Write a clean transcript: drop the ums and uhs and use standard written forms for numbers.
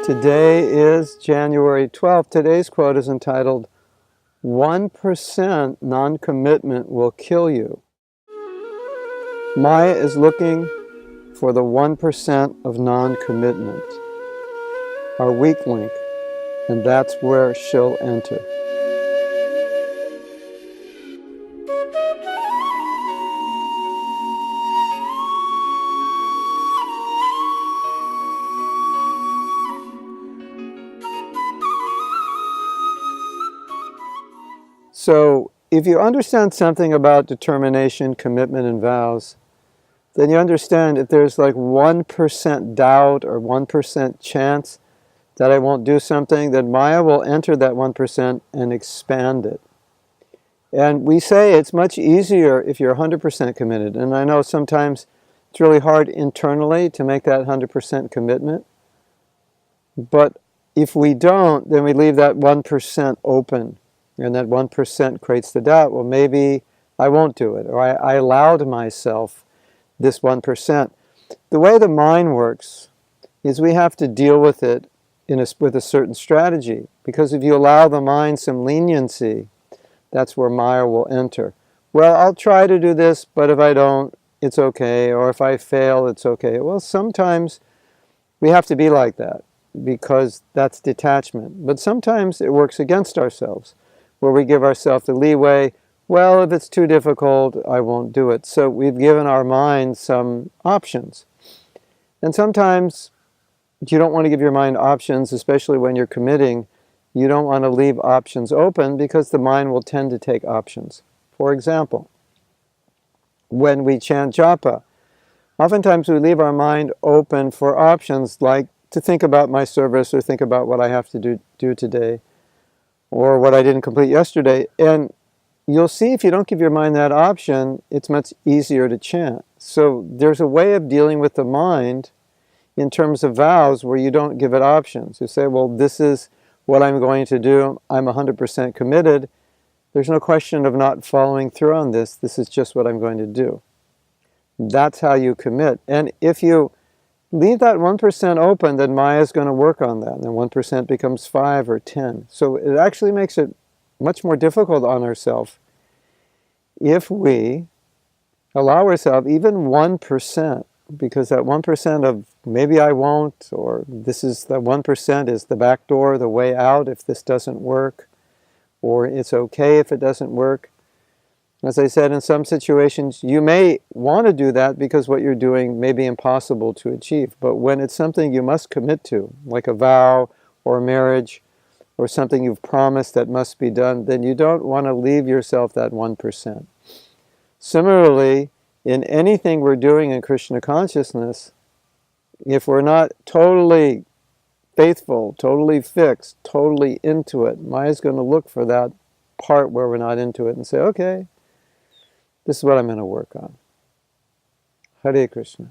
Today is January 12th. Today's quote is entitled, 1% non-commitment will kill you. Maya is looking for the 1% of non-commitment, our weak link, and that's where she'll enter. So, if you understand something about determination, commitment, and vows, then you understand if there's like 1% doubt or 1% chance that I won't do something, then Maya will enter that 1% and expand it. And we say it's much easier if you're 100% committed. And I know sometimes it's really hard internally to make that 100% commitment. But if we don't, then we leave that 1% open. And that 1% creates the doubt. Well, maybe I won't do it. Or I allowed myself this 1%. The way the mind works is we have to deal with it with a certain strategy. Because if you allow the mind some leniency, that's where Maya will enter. Well, I'll try to do this, but if I don't, it's okay. Or if I fail, it's okay. Well, sometimes we have to be like that because that's detachment. But sometimes it works against ourselves, where we give ourselves the leeway. Well, if it's too difficult, I won't do it. So we've given our mind some options. And sometimes you don't want to give your mind options, especially when you're committing. You don't want to leave options open because the mind will tend to take options. For example, when we chant japa, oftentimes we leave our mind open for options like to think about my service or think about what I have to do today or what I didn't complete yesterday. And you'll see if you don't give your mind that option, it's much easier to chant. So there's a way of dealing with the mind in terms of vows where you don't give it options. You say, well, this is what I'm going to do. I'm 100% committed. There's no question of not following through on this. This is just what I'm going to do. That's how you commit. And if you leave that 1% open, then Maya is going to work on that. And then 1% becomes 5 or 10. So it actually makes it much more difficult on ourselves if we allow ourselves even 1%, because that 1% of maybe I won't, or this is the 1% is the back door, the way out if this doesn't work, or it's okay if it doesn't work. As I said, in some situations, you may want to do that because what you're doing may be impossible to achieve. But when it's something you must commit to, like a vow or a marriage or something you've promised that must be done, then you don't want to leave yourself that 1%. Similarly, in anything we're doing in Krishna consciousness, if we're not totally faithful, totally fixed, totally into it, Maya's going to look for that part where we're not into it and say, okay, this is what I'm going to work on. Hare Krishna.